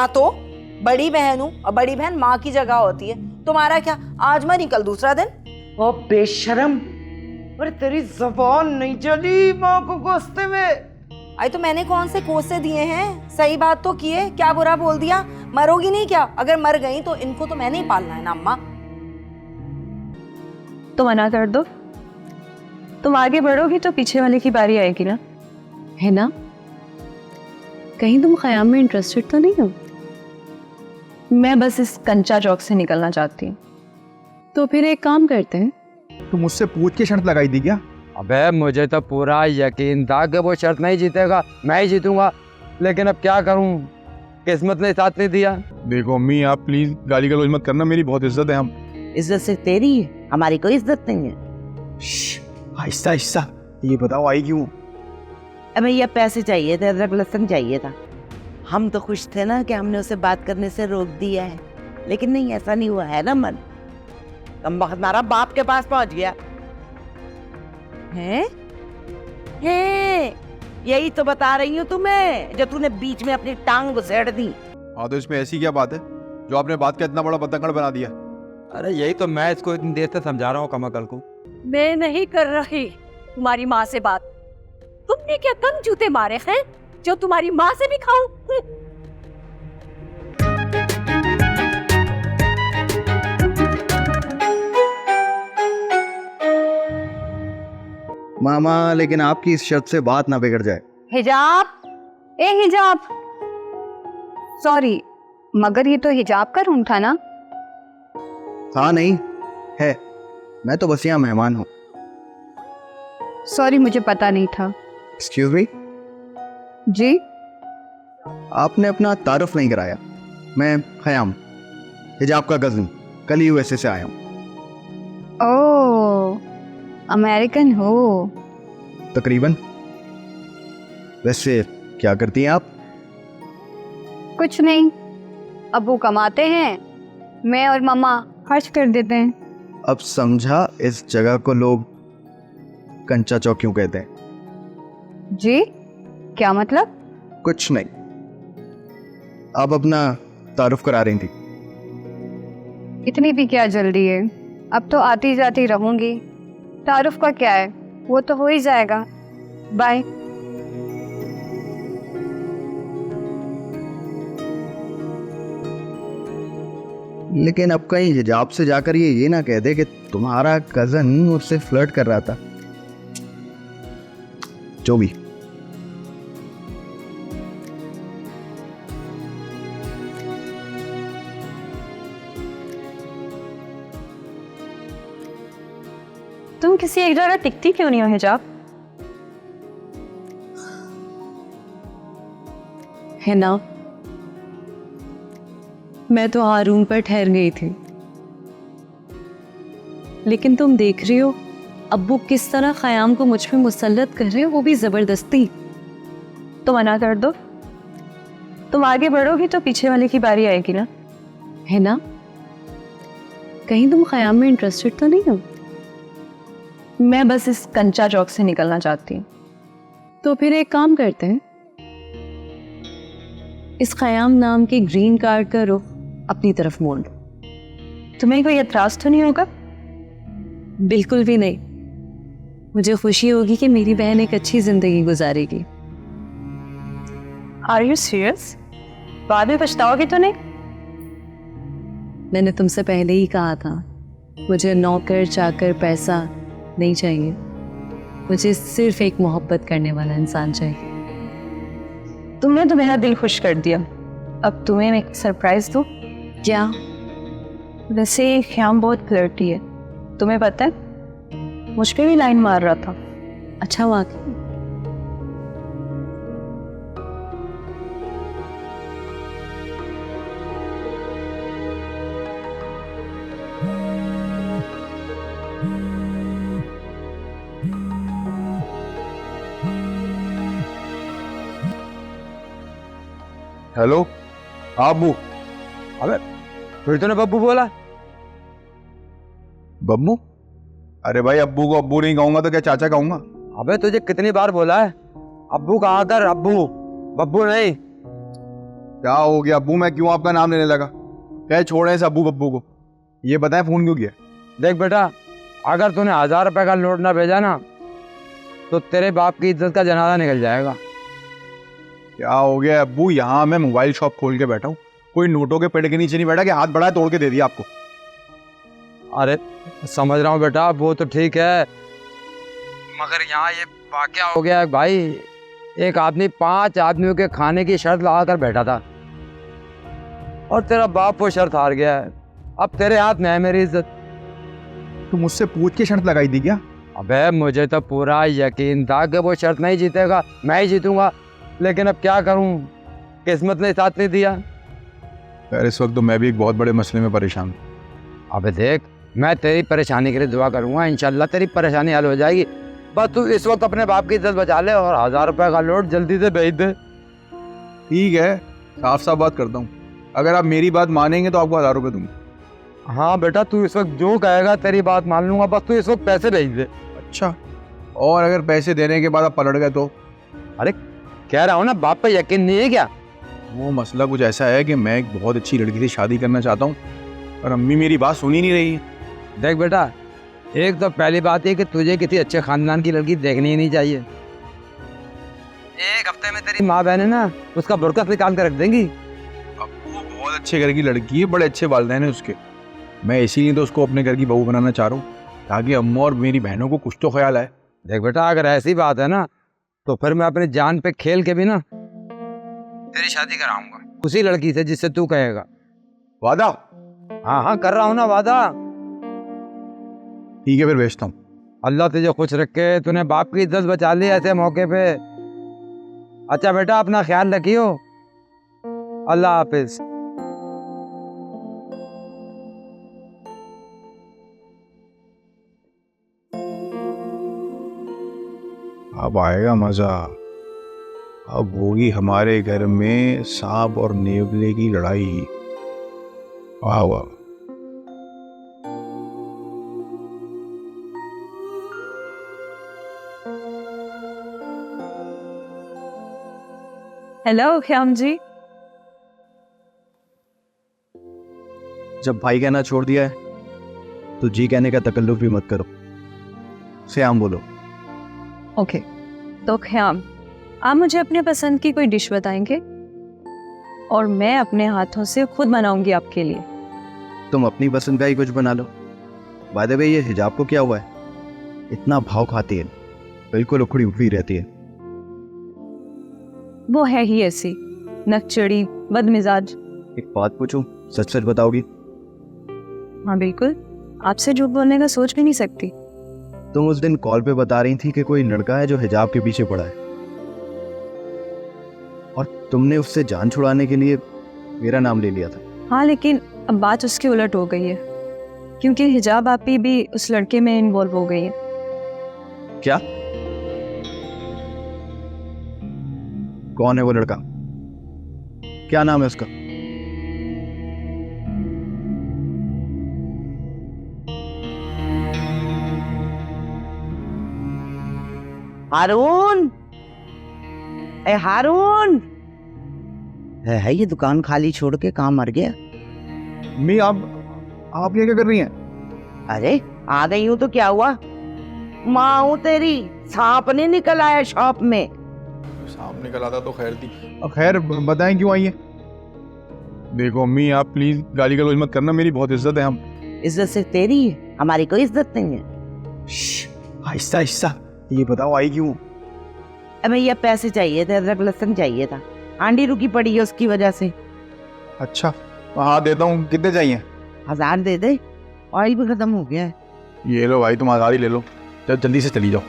हाँ तो बड़ी बहन हूँ और बड़ी बहन माँ की जगह होती है। तुम्हारा क्या, आज मरी कल दूसरा दिन। ओ बेशरम, पर तेरी जबान नहीं चली माँ को कोसते में। आई तो मैंने कौन से कोसे दिए हैं, सही बात तो की है, क्या बुरा बोल दिया। मरोगी नहीं क्या? अगर मर गई तो इनको तो मैंने ही पालना है ना अम्मा। तो मना कर दो, तुम आगे बढ़ोगी तो पीछे वाले की बारी आएगी ना, है ना? कहीं तुम ख़याम में इंटरेस्टेड तो नहीं हो? मैं बस इस कंचा चौक से निकलना चाहती हूँ। तो फिर एक काम करते हैं। तो मुझसे पूछ के शर्त लगाई थी क्या? अबे मुझे तो पूरा यकीन था कि वो शर्त नहीं जीतेगा, मैं ही जीतूंगा, लेकिन अब क्या करूं, किस्मत ने साथ नहीं दिया। देखो अम्मी, आप प्लीज गाली गलौज मत करना, मेरी बहुत इज्जत है। हम इज्जत से तेरी है, हमारी कोई इज्जत नहीं है। आहिस्ता आहिस्ता, ये बताओ आई क्यों? अब भैया पैसे चाहिए थे, अदरक लहसुन चाहिए था। हम तो खुश थे ना कि हमने उसे बात करने से रोक दिया है, लेकिन नहीं, ऐसा नहीं हुआ है ना मन। कमबख्त हमारा बाप के पास पहुंच गया है। यही तो बता रही हूँ तुम्हें, जो तूने बीच में अपनी टांग घुसेड़ दी। हाँ तो इसमें ऐसी क्या बात है जो आपने बात का इतना बड़ा बतंगड़ बना दिया? अरे यही तो मैं इसको इतनी देर से समझा रहा हूँ कमाकल को। मैं नहीं कर रही तुम्हारी माँ से बात। तुमने क्या कम जूते मारे हैं जो तुम्हारी माँ से भी खाऊं? मामा, लेकिन आपकी इस शर्त से बात ना बिगड़ जाए। हिजाब, ए हिजाब, सॉरी, मगर ये तो हिजाब का रूम था ना? हाँ नहीं है, मैं तो बस यहाँ मेहमान हूँ। सॉरी, मुझे पता नहीं था। Excuse me. जी? आपने अपना तारुफ नहीं कराया। मैं ख़याम, हिजाब का कज़न, कल ही यूएसए से आया हूँ। ओह, अमेरिकन हो? तकरीबन। वैसे क्या करती हैं आप? कुछ नहीं, अब्बू कमाते हैं, मैं और मम्मा खर्च कर देते हैं। अब समझा इस जगह को लोग कंचा चौक क्यों कहते हैं। जी? क्या मतलब? कुछ नहीं, आप अपना तारुफ करा रही थी। इतनी भी क्या जल्दी है, अब तो आती जाती रहूंगी। तारुफ का क्या है, वो तो हो ही जाएगा। बाय। लेकिन अब कहीं हिजाब से जाकर ये ना कह दे कि तुम्हारा कजन मुझसे फ्लर्ट कर रहा था। जो भी। तुम किसी एक जगह टिकती क्यों नहीं हो हिजाब? है ना, मैं तो हारून पर ठहर गई थी, लेकिन तुम देख रही हो अब्बू किस तरह ख़याम को मुझ पे मुसल्लत कर रहे हैं, वो भी ज़बरदस्ती। तो मना कर दो, तुम आगे बढ़ोगी तो पीछे वाले की बारी आएगी ना, है ना? कहीं तुम ख़याम में इंटरेस्टेड तो नहीं हो? मैं बस इस कंचा चौक से निकलना चाहती हूँ। तो फिर एक काम करते हैं, इस ख़याम नाम के ग्रीन कार्ड का रुख अपनी तरफ मोड़ लो। तुम्हें कोई एतराज़ तो नहीं होगा? बिल्कुल भी नहीं। मुझे खुशी होगी कि मेरी बहन एक अच्छी जिंदगी गुजारेगी। Are you serious? बाद में पछताओगी तो नहीं? मैंने तुमसे पहले ही कहा था, मुझे नौकर चाकर पैसा नहीं चाहिए, मुझे सिर्फ एक मोहब्बत करने वाला इंसान चाहिए। तुमने तो मेरा दिल खुश कर दिया, अब तुम्हें मैं एक सरप्राइज दूं? क्या? वैसे ख़याम बहुत फ्लर्टी है, तुम्हें पता है? मुझ पे भी लाइन मार रहा था। अच्छा वाकई? हेलो अब्बू। अबे फिर तूने बब्बू बोला? बब्बू? अरे भाई, अब्बू को अब्बू नहीं कहूंगा तो क्या चाचा कहूंगा? अबे तुझे कितनी बार बोला है, अब्बू कहा कर, अब्बू, बब्बू नहीं। क्या हो गया अब्बू? मैं क्यों आपका नाम लेने लगा? कहे छोड़े इस अब्बू बब्बू को। ये बताएं फोन क्यों किया? देख बेटा, अगर तूने 1000 रुपए का नोट ना भेजा ना तो तेरे बाप की इज्जत का जनाजा निकल जाएगा। क्या हो गया अब्बू? यहाँ मैं मोबाइल शॉप खोल के बैठा हूँ, कोई नोटों के पेड़ के नीचे नहीं बैठा कि हाथ बढ़ाए तोड़ के दे दिया आपको। अरे समझ रहा हूँ बेटा, वो तो ठीक है, मगर यहाँ ये वाकया हो गया है भाई। एक आदमी 5 आदमियों के खाने की शर्त लगा कर बैठा था और तेरा बाप वो शर्त हार गया है। अब तेरे हाथ में है मेरी इज्जत। तो मुझसे पूछ के शर्त लगाई थी क्या? अबे मुझे तो पूरा यकीन था कि वो शर्त नहीं जीतेगा, मैं ही जीतूंगा, लेकिन अब क्या करूं, किस्मत ने साथ नहीं दिया। यार इस वक्त तो मैं भी एक बहुत बड़े मसले में परेशान हूँ। अबे देख, मैं तेरी परेशानी के लिए दुआ करूंगा, इंशाल्लाह तेरी परेशानी हल हो जाएगी। बस तू इस वक्त अपने बाप की इज्जत बचा ले और 1000 रुपए का नोट जल्दी से भेज दे। ठीक है, साफ साफ बात करता हूँ, अगर आप मेरी बात मानेंगे तो आपको 1000 रुपये दूंगा। हाँ बेटा, तू इस वक्त जो कहेगा तेरी बात मान लूंगा, बस तू इस वक्त पैसे भेज दे। अच्छा, और अगर पैसे देने के बाद आप पलट गए तो? अरे कह रहा हूँ ना, बाप पे यकीन नहीं है क्या? वो मसला कुछ ऐसा है कि मैं एक बहुत अच्छी लड़की से शादी करना चाहता हूँ और अम्मी मेरी बात सुन ही नहीं रही है। देख बेटा, एक तो पहली बात है कि तुझे किसी अच्छे खानदान की लड़की देखनी ही नहीं चाहिए। एक हफ्ते में तेरी माँ बहन है ना, उसका बुरका निकाल कर रख देंगी। अब वो बहुत अच्छे घर की लड़की है, बड़े अच्छे वालिदैन है उसके। मैं इसीलिए तो उसको अपने घर की बहू बनाना चाह रहा हूँ ताकि अम्मा और मेरी बहनों को कुछ तो ख्याल आए। देख बेटा, अगर ऐसी बात है ना तो फिर मैं अपनी जान पे खेल के भी ना तेरी शादी कराऊंगा उसी लड़की से जिससे तू कहेगा। वादा? हाँ हाँ कर रहा हूँ ना वादा। ठीक है फिर भेजता हूँ। अल्लाह तुझे खुश रखे, तूने बाप की इज्जत बचा ली ऐसे मौके पे। अच्छा बेटा, अपना ख्याल रखियो। अल्लाह हाफिज। अब आएगा मजा, अब होगी हमारे घर में सांप और नेवले की लड़ाई। वाह वाह। हेलो ख्याम जी। जब भाई कहना छोड़ दिया है तो जी कहने का तकल्लुफ भी मत करो, श्याम बोलो। ओके, तो ख्याम, आप मुझे अपने पसंद की कोई डिश बताएंगे और मैं अपने हाथों से खुद बनाऊंगी आपके लिए। तुम अपनी पसंद का ही कुछ बना लो। बाय द वे, ये हिजाब को क्या हुआ है? इतना भाव खाती है, बिल्कुल उखड़ी उखड़ी रहती है। वो है ही ऐसी, नकचड़ी, बदमिजाज। एक बात पूछूं, सच सच बताओगी? हाँ बिल्कुल, आपसे झूठ बोलने का सोच भी नहीं सकती। तुम उस दिन कॉल पे बता रही थी कि कोई लड़का है जो हिजाब के पीछे पड़ा है और तुमने उससे जान छुड़ाने के लिए मेरा नाम ले लिया था। हाँ, लेकिन अब बात उसकी उलट हो गई है क्योंकि हिजाब आपी भी उस लड़के में इन्वॉल्व हो गई है। क्या? कौन है वो लड़का? क्या नाम है उसका? हारून, ए हारून, है ये दुकान खाली छोड़ के काम मर गया। मी आप ये क्या कर रही हैं? अरे आ गई हूं तो क्या हुआ, माँ हूं तेरी, सांप नहीं निकल आया शॉप में। सांप निकल आता तो खैर थी। अब खैर बताएं क्यों आई है? देखो अम्मी, आप प्लीज गाली गलौज मत करना, मेरी बहुत इज्जत है। हम इज्जत से तेरी है, हमारी कोई इज्जत नहीं है। आहिस्ता आहिस्ता, ये बताओ आई क्यों? अबे ये पैसे चाहिए थे, अदरक लहसुन चाहिए था, आंडी रुकी पड़ी है उसकी वजह से। अच्छा हाँ देता हूँ, कितने चाहिए? 1000 दे दे, ऑयल भी खत्म हो गया है। ये लो भाई, तुम 1000 ही ले लो, जल्दी से चली जाओ।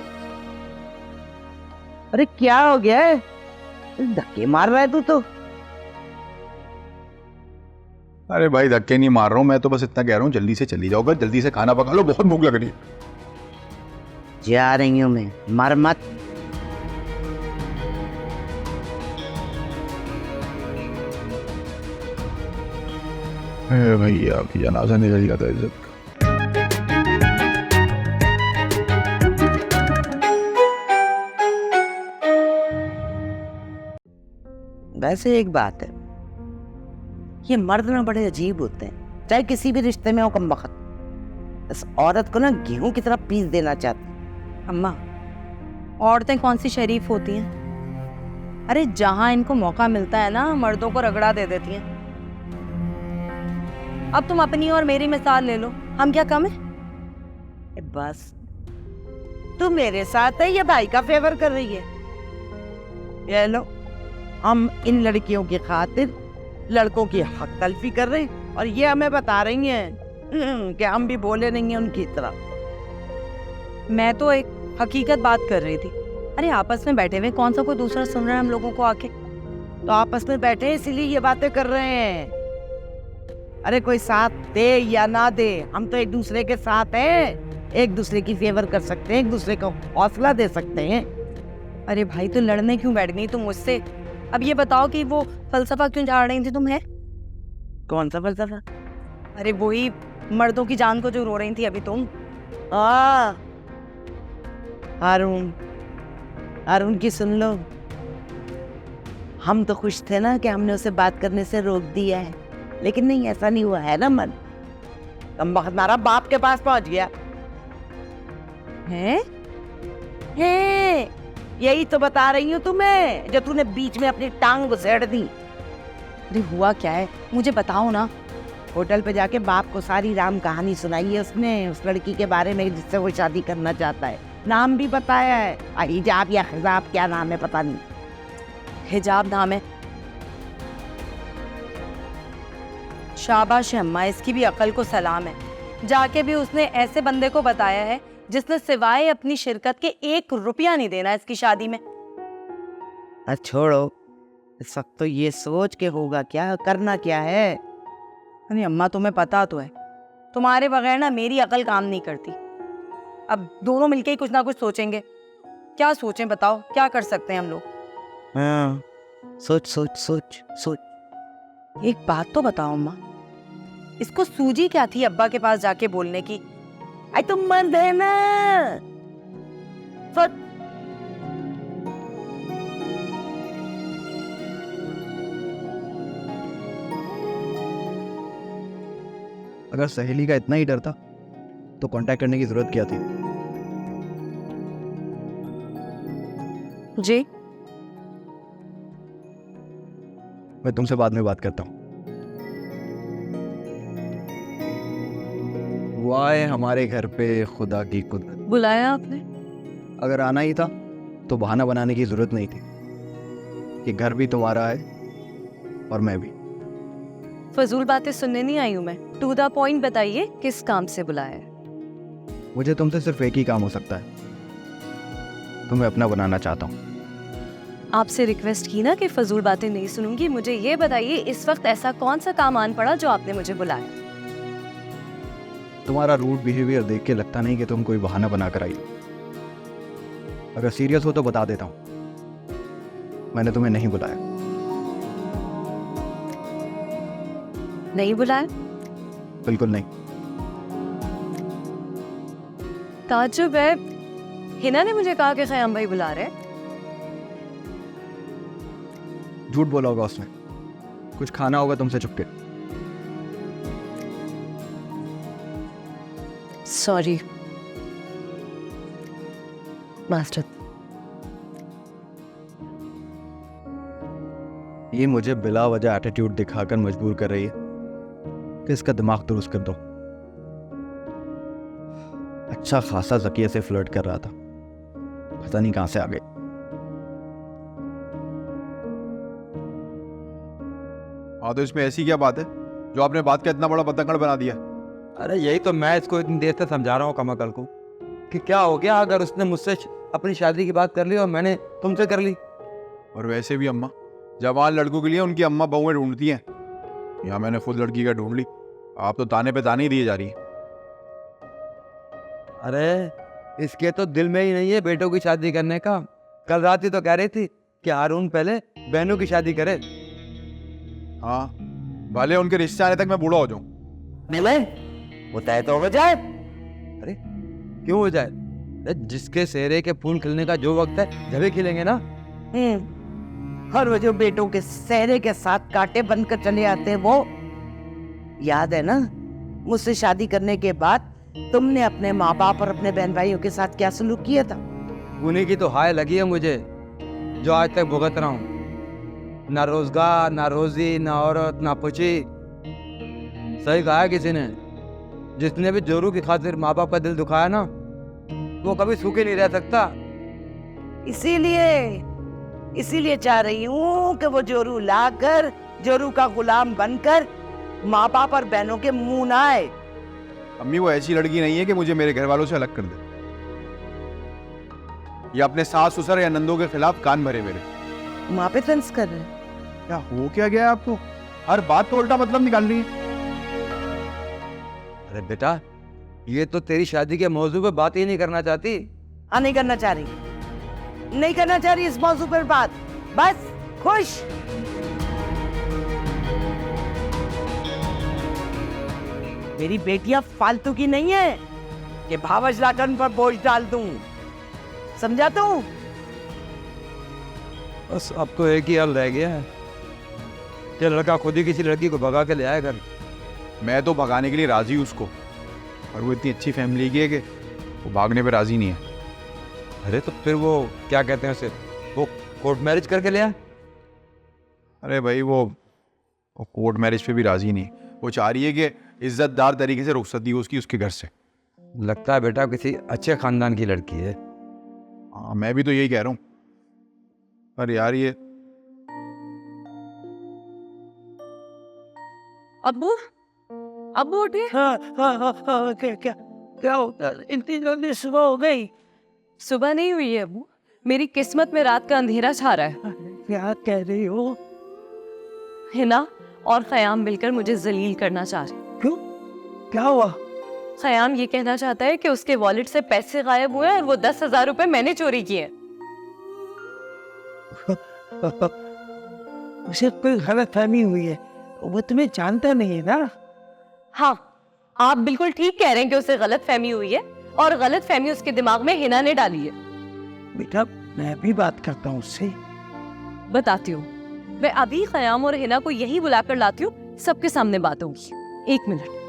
अरे क्या हो गया है, धक्के मार रहा है तू तो। अरे भाई धक्के नहीं मार रहा हूँ मैं, तो बस इतना कह रहा हूँ जल्दी से चली जाओ, बस जल्दी से खाना पका लो, बहुत भूख लग रही है। जा रही हूँ मैं, मर मत। भाई आपकी जनाजा निकल गया था इज्जत का। वैसे एक बात है, ये मर्द ना बड़े अजीब होते हैं, चाहे किसी भी रिश्ते में हो कमबख्त। इस औरत को ना गेहूं की तरह पीस देना चाहते। अम्मा, औरतें कौन सी शरीफ होती हैं? अरे जहां इनको मौका मिलता है ना, मर्दों को रगड़ा दे देती हैं। अब तुम अपनी और मेरी मिसाल ले लो, हम क्या कम है? बस तू मेरे साथ है या भाई का फेवर कर रही है? ये लो, हम इन लड़कियों की खातिर लड़कों की हक तलफी कर रहे हैं और ये हमें बता रही हैं कि हम भी बोले नहीं हैं उनकी तरह। मैं तो एक हकीकत बात कर रही थी। अरे आपस में बैठे हुए कौन सा कोई दूसरा सुन रहा है हम लोगों को आके? तो आपस में बैठे हैं इसीलिए ये बातें कर रहे हैं। अरे कोई साथ दे या ना दे, हम तो एक दूसरे के साथ हैं, एक दूसरे की फेवर कर सकते हैं, एक दूसरे को हौसला दे सकते हैं। अरे भाई, तो लड़ने क्यों बैठ गई तुम मुझसे? अब ये बताओ कि वो फलसफा क्यों झाड़ रही थी तुम? है कौन सा फलसफा? अरे वही मर्दों की जान को जो रो रही थी अभी तुम। हारून, हारून की सुन लो। हम तो खुश थे ना कि हमने उसे बात करने से रोक दिया है, लेकिन नहीं, ऐसा नहीं हुआ है ना मन। कमबख्त हमारा बाप के पास पहुंच गया है? यही तो बता रही हूँ तुम्हें, जो तूने बीच में अपनी टांग घुसेड़ दी। अरे हुआ क्या है, मुझे बताओ ना। होटल पे जाके बाप को सारी राम कहानी सुनाई है उसने, उस लड़की के बारे में जिससे वो शादी करना चाहता है। नाम भी बताया है, हिजाब या खिजाब, क्या नाम है पता नहीं। हिजाब नाम है? शाबाश है अम्मा, इसकी भी अकल को सलाम है। जाके भी उसने ऐसे बंदे को बताया है जिसने सिवाय अपनी शिरकत के 1 रुपया नहीं देना इसकी शादी में। छोड़ो, इस वक्त तो ये सोच के होगा क्या, करना क्या है। अरे अम्मा, तुम्हें पता तो है तुम्हारे बगैर ना मेरी अकल काम नहीं करती। अब दोनों मिलके ही कुछ ना कुछ सोचेंगे। क्या सोचें बताओ, क्या कर सकते हैं हम लोग? हाँ, सोच सोच सोच सोच। एक बात तो बताओ अम्मा, इसको सूझी क्या थी अब्बा के पास जाके बोलने की? आई तुम मर्द है ना, सोच। अगर सहेली का इतना ही डर था तो कांटेक्ट करने की जरूरत क्या थी? जी, मैं तुमसे बाद में बात करता हूँ। वो आए हमारे घर पे खुदा की कुदरत। बुलाया आपने? अगर आना ही था तो बहाना बनाने की जरूरत नहीं थी कि घर भी तुम्हारा है और मैं भी। फजूल बातें सुनने नहीं आई हूँ मैं। टू द पॉइंट बताइए, किस काम से बुलाया है? मुझे तुमसे सिर्फ एक ही काम हो सकता है, तुम्हें अपना बनाना चाहता हूँ। आपसे रिक्वेस्ट की ना कि फजूल बातें नहीं सुनूंगी। मुझे ये बताइए, इस वक्त ऐसा कौन सा काम आन पड़ा जो आपने मुझे बुलाया? तुम्हारा रूड बिहेवियर देख के लगता नहीं कि तुम कोई बहाना बना कर आई। अगर सीरियस हो तो बता देता हूँ, मैंने तुम्हें नहीं बुलाया। नहीं बुलाया? बिल्कुल नहीं। ताज्जुब है, हिना ने मुझे कहा कि ख़याम भाई बुला रहे हैं। झूठ बोला होगा उसने, कुछ खाना होगा तुमसे छुपके। Sorry master. ये मुझे बिला वजह एटीट्यूड दिखाकर मजबूर कर रही है कि इसका दिमाग दुरुस्त कर दो। अच्छा खासा ज़किया से फ्लर्ट कर रहा था, पता नहीं कहां से आ गई। हाँ, तो इसमें ऐसी क्या बात है जो आपने बात का इतना बड़ा बतंगड़ बना दिया? अरे यही तो मैं इसको इतनी देर से समझा रहा हूँ कमअकल को कि क्या हो गया अगर उसने मुझसे अपनी शादी की बात कर ली और मैंने तुमसे कर ली। और वैसे भी अम्मा जवान लड़कों के लिए उनकी अम्मा बहुएं ढूंढती हैं। यहाँ मैंने खुद लड़की का ढूंढ ली, आप तो ताने पे ताने ही दिए जा रही है। अरे इसके तो दिल में ही नहीं है बेटों की शादी करने का। कल रात ही तो कह रही थी कि हारून पहले बहनों की शादी करे। हाँ, भले उनके रिश्ते आने तक मैं बूढ़ा हो जाऊं। होता है तो हो जाए। अरे क्यों हो जाए? अरे जिसके सेहरे के फूल खिलने का जो वक्त है जब खिलेंगे ना। और वो जो बेटों के सहरे के साथ कांटे बनकर चले आते हैं वो याद है ना? मुझसे शादी करने के बाद तुमने अपने माँ बाप और अपने बहन भाइयों के साथ क्या सलूक किया था? उन्हीं की तो हाय लगी है मुझे, जो आज तक भुगत रहा हूँ। ना रोजगार, ना रोजी, ना औरत, ना पुची। सही कहा है किसी ने, जिसने भी जोरू की खातिर माँ बाप का दिल दुखाया ना, वो कभी सूखे नहीं रह सकता। इसीलिए चाह रही हूँ कि वो जोरू लाकर, जोरू का गुलाम बनकर माँ बाप और बहनों के मुंह ना आए। अम्मी वो ऐसी लड़की नहीं है कि मुझे मेरे घर वालों से अलग कर दे। ये अपने सास ससुर या नंदों के खिलाफ कान भरे मेरे। माँ पे तंज कर रहे हैं। क्या हो क्या गया आपको? हर बात तो उल्टा मतलब निकाल रही है। अरे बेटा, ये तो तेरी शादी के मौजू पे बात ही नहीं करना चाहती। हाँ, नहीं करना चाह रही इस मौजू पर बात। बस खुश। मेरी बेटियां फालतू की नहीं है कि भावज लाकर उन पर बोझ डाल दूं। समझा तू? बस अब तो एक ही हल रह गया है कि लड़का खुद ही किसी लड़की को भगा के ले आए घर। मैं तो भगाने के लिए राजी हूँ उसको, और वो इतनी अच्छी फैमिली की है कि वो भागने पे राजी नहीं है। अरे तो फिर वो क्या कहते हैं उसे, वो कोर्ट मैरिज करके ले आए। अरे भाई वो कोर्ट मैरिज पे भी राजी नहीं। वो चाह रही है कि इज्जतदार तरीके से रुखसती हो उसके घर से। लगता है बेटा किसी अच्छे खानदान की लड़की है। हाँ, मैं भी तो यही कह रहा हूँ। पर यार ये अब्बू उठे। हाँ, क्या होता? इतनी जल्दी सुबह हो गई? सुबह नहीं हुई है अबू, मेरी किस्मत में रात का अंधेरा छा रहा है। क्या कह रही हो? हिना और खयाम मिलकर मुझे जलील करना चाह रहे। क्यों? क्या हुआ? खयाम ये कहना चाहता है कि उसके वॉलेट से पैसे गायब हुए और वो 10,000 रुपए मैंने चोरी किए। उसे कोई गलतफहमी हुई है, वो तुम्हें जानता नहीं है ना? हाँ, आप बिल्कुल ठीक कह रहे हैं कि उसे गलतफहमी हुई है, और गलतफहमी उसके दिमाग में हिना ने डाली है। बेटा, मैं भी बात करता हूँ उससे। बताती हूँ, मैं अभी खयाम और हिना को यही बुलाकर लाती हूँ, सबके सामने बात होगी। 1 मिनट।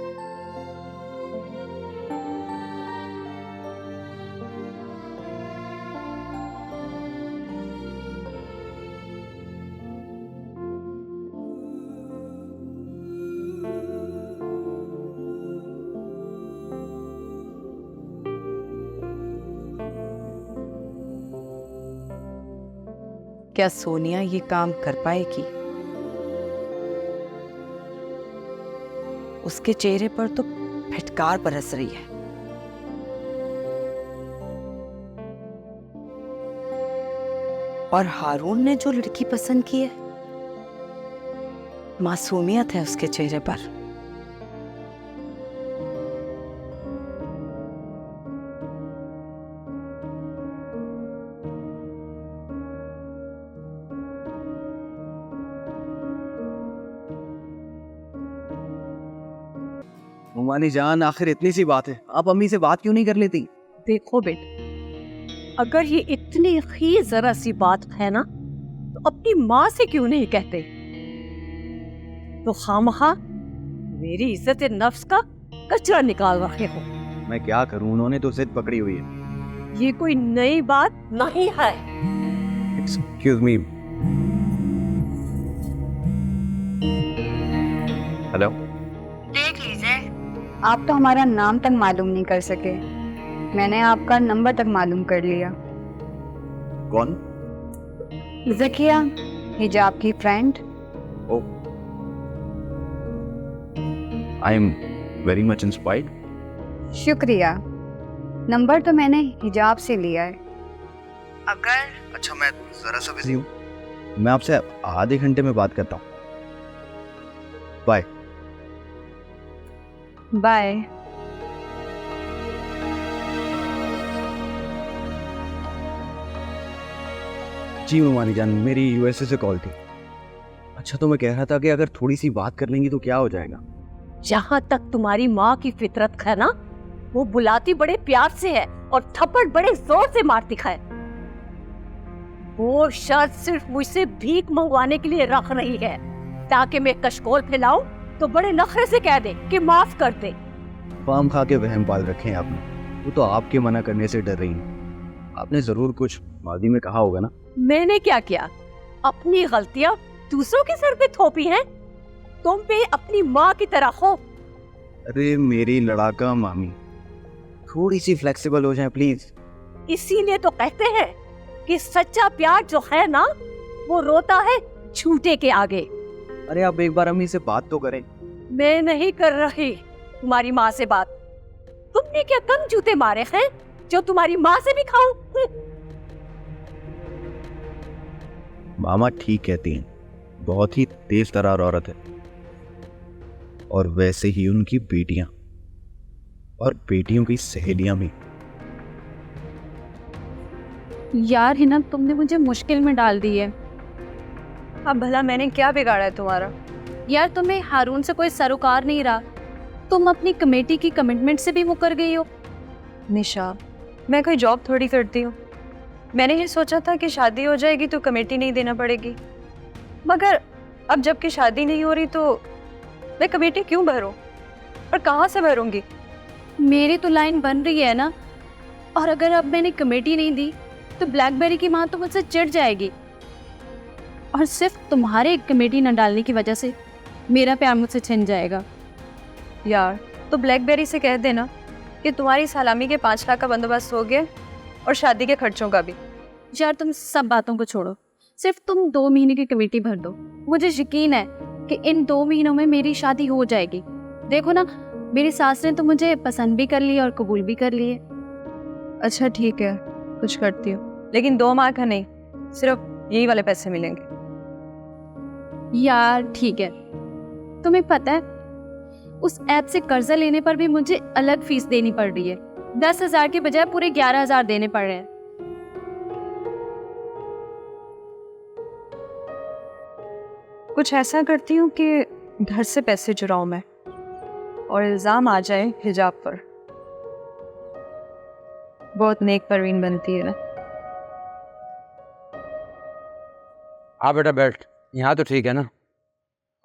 क्या सोनिया ये काम कर पाएगी? उसके चेहरे पर तो फिटकार बरस रही है। और हारून ने जो लड़की पसंद की है, मासूमियत है उसके चेहरे पर। मुमानी जान, आखिर इतनी सी बात है, आप अम्मी से बात क्यों नहीं कर लेती? देखो बेटा, अगर ये इतनी ही जरा सी बात है ना, तो अपनी माँ से क्यों नहीं कहते? तो खामखा मेरी इज्जत नफ्स का कचरा निकाल रखे हो। मैं क्या करूं, उन्होंने तो जिद पकड़ी हुई है। ये कोई नई बात नहीं है। Excuse me. हेलो। देख लीजिए, आप तो हमारा नाम तक मालूम नहीं कर सके, मैंने आपका नंबर तक मालूम कर लिया। कौन? ज़किया, हिजाब की friend. Oh, I am very much inspired. शुक्रिया, नंबर तो मैंने हिजाब से लिया है। अगर अच्छा, मैं जरा सा बिजी हूँ, मैं आपसे आधे घंटे में बात करता हूँ। बाय। बाय। जी मुमानी जान, मेरी यूएसए से कॉल थी। अच्छा, तो मैं कह रहा था कि अगर थोड़ी सी बात कर लेंगी तो क्या हो जाएगा? जहाँ तक तुम्हारी माँ की फितरत है ना, वो बुलाती बड़े प्यार से है और थप्पड़ बड़े जोर से मारती है। वो शर्त सिर्फ मुझसे भीख मंगवाने के लिए रख रही है, ताकि मैं कशकोल फैलाऊं तो बड़े नखरे से कह दे कि माफ कर दे। फार्म खा के वहम पाल रखे हैं आपने। वो तो आपके मना करने से डर रही हैं। आपने जरूर कुछ मादी में कहा होगा ना। मैंने क्या किया? अपनी गलतियां दूसरों के सर पे थोपी हैं। तुम भी अपनी माँ की तरह हो। अरे मेरी लड़ाका मामी, थोड़ी सी फ्लेक्सिबल हो जाए प्लीज। इसीलिए तो कहते हैं कि सच्चा प्यार जो है ना, वो रोता है झूठे के आगे। अरे आप एक बार अम्मी से बात तो करें। मैं नहीं कर रही तुम्हारी माँ से बात। तुमने क्या कम जूते मारे हैं जो तुम्हारी माँ से भी खाऊं? मामा ठीक कहती हैं, बहुत ही तेज तरार औरत है। और वैसे ही उनकी बेटियां और बेटियों की सहेलियां भी। यार हिना, तुमने मुझे मुश्किल में डाल दी है। अब भला मैंने क्या बिगाड़ा है तुम्हारा? यार तुम्हें हारून से कोई सरोकार नहीं रहा। तुम अपनी कमेटी की कमिटमेंट से भी मुकर गई हो। निशा, मैं कोई जॉब थोड़ी करती हूँ। मैंने ये सोचा था कि शादी हो जाएगी तो कमेटी नहीं देना पड़ेगी, मगर अब जबकि शादी नहीं हो रही तो मैं कमेटी क्यों भरूं? और कहाँ से भरूंगी? मेरी तो लाइन बन रही है ना। और अगर अब मैंने कमेटी नहीं दी तो ब्लैकबेरी की माँ तो मुझसे चिढ़ जाएगी। और सिर्फ तुम्हारे कमेटी न डालने की वजह से मेरा प्यार मुझसे छिन जाएगा। यार, तो ब्लैकबेरी से कह देना कि तुम्हारी सलामी के 5 लाख का बंदोबस्त हो गया और शादी के खर्चों का भी। यार तुम सब बातों को छोड़ो, सिर्फ तुम 2 महीने की कमेटी भर दो। मुझे यकीन है कि इन 2 महीनों में मेरी शादी हो जाएगी। देखो ना, मेरी सास ने तो मुझे पसंद भी कर लिया और कबूल भी कर लिए। अच्छा ठीक है, कुछ करती हूँ, लेकिन 2 माह का नहीं, सिर्फ यही वाले पैसे मिलेंगे। यार ठीक है। तुम्हें पता है, उस ऐप से कर्जा लेने पर भी मुझे अलग फीस देनी पड़ रही है। 10,000 के बजाय पूरे 11,000 देने पड़ रहे हैं। कुछ ऐसा करती हूँ कि घर से पैसे चुराऊं मैं और इल्जाम आ जाए हिजाब पर। बहुत नेक परवीन बनती है ना। हाँ बेटा बैठ, यहाँ तो ठीक है ना?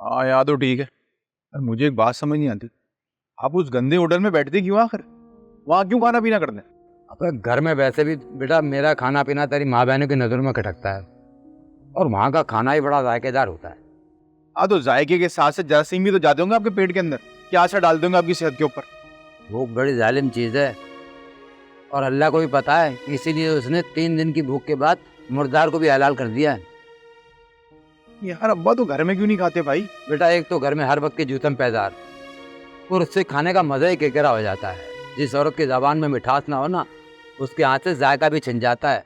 हाँ यहाँ तो ठीक है। और मुझे एक बात समझ नहीं आती, आप उस गंदे होटल में बैठते क्यों आखिर? वहाँ क्यों खाना पीना करते? अब घर में वैसे भी बेटा मेरा खाना पीना तेरी माँ बहनों की नज़र में खटकता है, और वहाँ का खाना ही बड़ा जायकेदार होता है। हाँ तो जायके के साथ से जरासीम भी तो जाते होंगे आपके पेट के अंदर। क्या असर डाल देंगे आपकी सेहत के ऊपर? भूख बड़ी जालिम चीज़ है, और अल्लाह को भी पता है, इसीलिए उसने 3 दिन की भूख के बाद मुर्दार को भी हलाल कर दिया है। यार अब्बा तो घर में क्यों नहीं खाते भाई? बेटा एक तो घर में हर वक्त के जूतम पैदार, और उससे खाने का मज़ा ही केकरा हो जाता है। जिस औरत की ज़बान में मिठास ना हो ना, उसके हाथ से जायका भी छिन जाता है।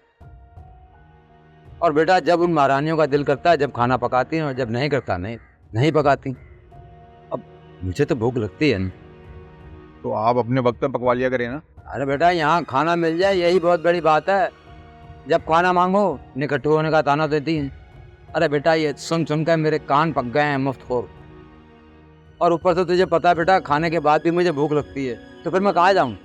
और बेटा जब उन महारानियों का दिल करता है जब खाना पकाती हैं, और जब नहीं करता नहीं पकाती। अब मुझे तो भूख लगती है ना। तो आप अपने वक्त पे पकवा लिया करें ना। अरे बेटा यहाँ खाना मिल जाए यही बहुत बड़ी बात है। जब खाना मांगो निकट्ठू होने का ताना देती हैं। अरे बेटा ये सुन कर मेरे कान पक गए हैं मुफ्तखोर। और ऊपर से तुझे पता है बेटा, खाने के बाद भी मुझे भूख लगती है, तो फिर मैं कहाँ जाऊँ?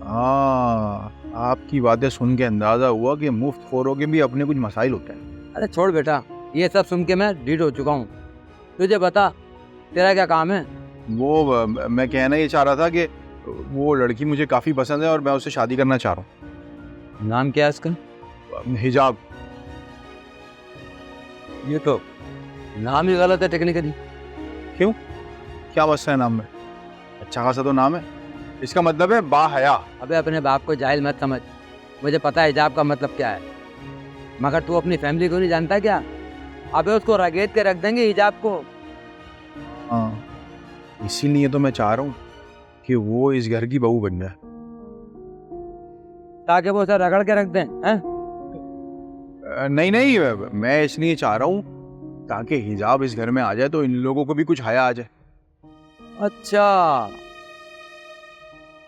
हाँ, आपकी बातें सुन के अंदाजा हुआ कि मुफ्त खोरों के भी अपने कुछ मसाइल होते हैं। अरे छोड़ बेटा, ये सब सुन के मैं डीड हो चुका हूँ। तुझे बता तेरा क्या काम है? वो मैं कहना ये चाह रहा था कि वो लड़की मुझे काफ़ी पसंद है और मैं उससे शादी करना चाह रहा हूँ। नाम क्या है इसका? हिजाब। ये तो नाम ही गलत है टेक्निकली। क्यों, क्या मसला है नाम में? अच्छा खासा तो नाम है। इसका मतलब है बाहया। अबे अपने बाप को जाहिल मत समझ, मुझे पता है हिजाब का मतलब क्या है, मगर तू अपनी फैमिली को नहीं जानता क्या? अबे उसको रगेद के रख देंगे हिजाब को। हाँ, इसीलिए तो मैं चाह रहा हूँ कि वो इस घर की बहू बन जाए, ताकि वो उसे रगड़ के रख दें। हैं? नहीं, मैं इसलिए चाह रहा हूँ ताकि हिजाब इस घर में आ जाए तो इन लोगों को भी कुछ हया आ जाए। अच्छा,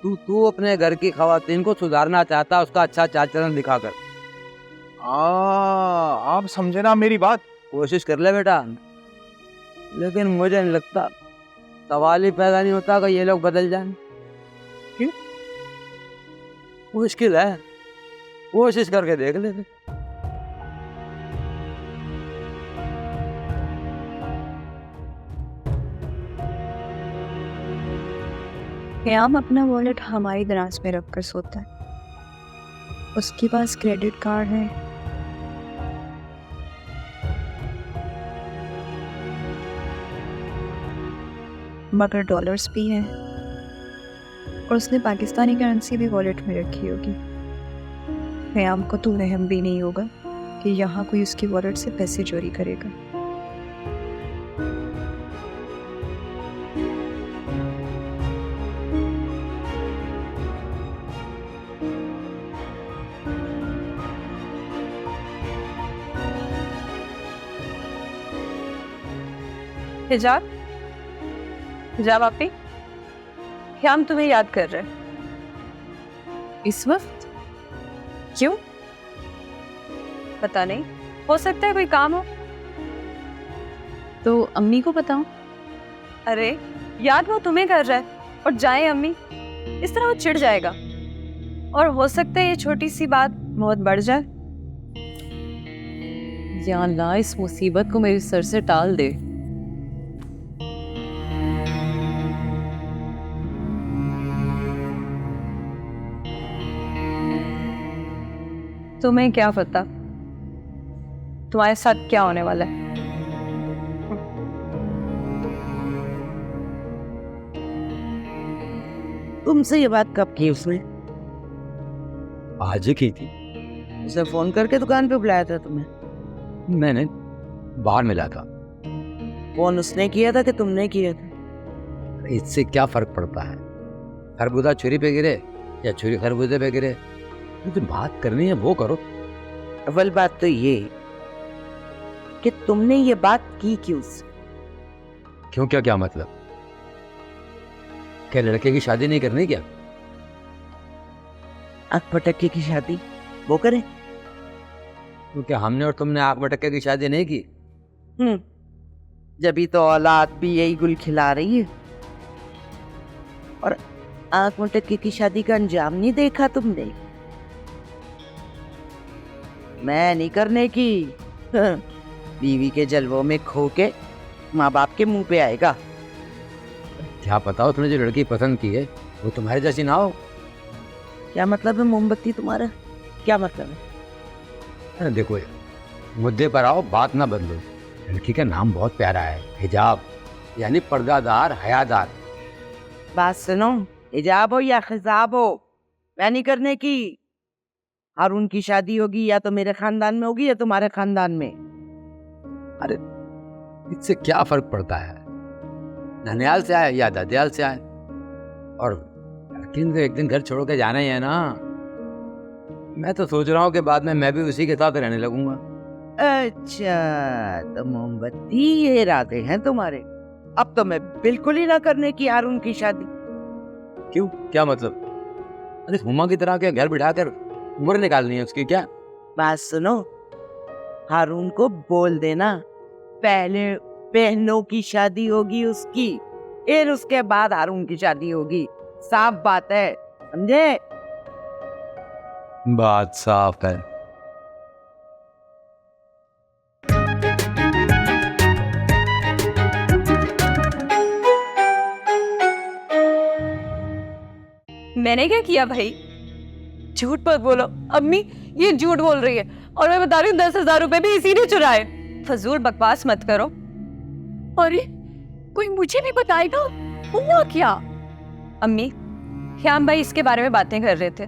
तू अपने घर की खवातीन को सुधारना चाहता, उसका अच्छा चाल चलन दिखाकर। आप समझे ना मेरी बात? कोशिश कर ले बेटा, लेकिन मुझे नहीं लगता, सवाल ही पैदा नहीं होता कि ये लोग बदल जाएं। क्यों? मुश्किल है, कोशिश करके देख ले। क़याम अपना वॉलेट हमारी दराज में रख कर सोता है। उसके पास क्रेडिट कार्ड है, मगर डॉलर्स भी हैं, और उसने पाकिस्तानी करेंसी भी वॉलेट में रखी होगी। क़याम को तो वहम भी नहीं होगा कि यहाँ कोई उसकी वॉलेट से पैसे चोरी करेगा। हिजाब, हिजाब आपी, क़याम तुम्हें याद कर रहे हैं। इस वक्त? क्यों? पता नहीं, हो सकता है कोई काम हो। तो अम्मी को बताओ। अरे याद वो तुम्हें कर रहा है, और जाए अम्मी, इस तरह वो चिढ़ जाएगा, और हो सकता है ये छोटी सी बात बहुत बढ़ जाए। या अल्लाह, इस मुसीबत को मेरे सर से टाल दे। तुम्हें क्या पता तुम्हारे साथ क्या होने वाला है। तुमसे ये बात कब की उसने? आज ही की थी। उसे फोन करके दुकान पे बुलाया था तुम्हें? मैंने बाहर मिला था। फोन उसने किया था कि तुमने किया था? इससे क्या फर्क पड़ता है? खरबूजा छुरी पे गिरे या छुरी खरबूजे पे गिरे, जो बात करनी है वो करो। अव्वल बात तो ये कि तुमने ये बात की क्यों? क्यों? क्या मतलब? क्या लड़के की शादी नहीं करनी क्या? आंख पटके की शादी वो करे? क्योंकि हमने और तुमने आंख मटके की शादी नहीं की। जब तो औलाद भी यही गुल खिला रही है। और आंख मटके की शादी का अंजाम नहीं देखा तुमने? मैं नहीं करने की। बीवी के जलवों में खो के माँ बाप के मुंह पे आएगा। क्या पता हो तुमने जो लड़की पसंद की है वो तुम्हारे जैसी ना हो। क्या मतलब है मोमबत्ती तुम्हारा? क्या मतलब है? अरे देखो, मुद्दे पर आओ, बात ना बदलो। लड़की का नाम बहुत प्यारा है, हिजाब, यानी पर्दादार, हयादार। बात सुनो, हिजाब हो या खिजाब हो, मैं नहीं करने की। हारून की शादी होगी या तो मेरे खानदान में होगी या तुम्हारे खानदान में। अरे इससे क्या फर्क पड़ता है? ननियाल से आए या दादियाल से आए, और लड़की तो एक दिन घर छोड़ के जाना ही है ना। मैं तो सोच रहा हूँ कि बाद में मैं भी उसी के साथ रहने लगूंगा। अच्छा, तो मोमबत्ती ये इरादे हैं तुम्हारे? अब तो मैं बिल्कुल ही ना करने की हारून की शादी। क्यों? क्या मतलब? अरे हुमा की तरह के घर बिठाकर उम्र निकालनी है उसकी क्या? बात सुनो, हारून को बोल देना पहले बहनों की शादी होगी उसकी, फिर उसके बाद हारून की शादी होगी। साफ बात है, समझे? बात साफ है। मैंने क्या किया भाई? झूठ मत बोलो अम्मी, ये झूठ बोल रही है, और मैं बता रही हूँ 10,000 रुपए भी इसी ने चुराए। फजूल बकवास मत करो। अरे कोई मुझे भी बताएगा हुआ क्या? अम्मी, क़याम भाई इसके बारे में बातें कर रहे थे,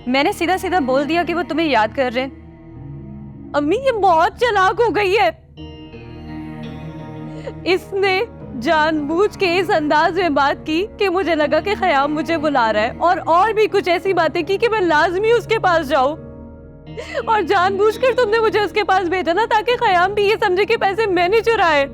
मैंने सीधा सीधा बोल दिया कि वो तुम्हें याद कर रहे हैं। अम्मी ये बहुत चालाक हो गई है। इसने जानबूझ के इस अंदाज में बात की कि मुझे लगा कि क़याम मुझे बुला रहा है, और भी कुछ ऐसी बातें की कि मैं लाजमी उसके पास जाऊं, और जानबूझकर तुमने मुझे उसके पास भेजा ना, ताकि क़याम भी ये समझे कि पैसे मैंने चुराए।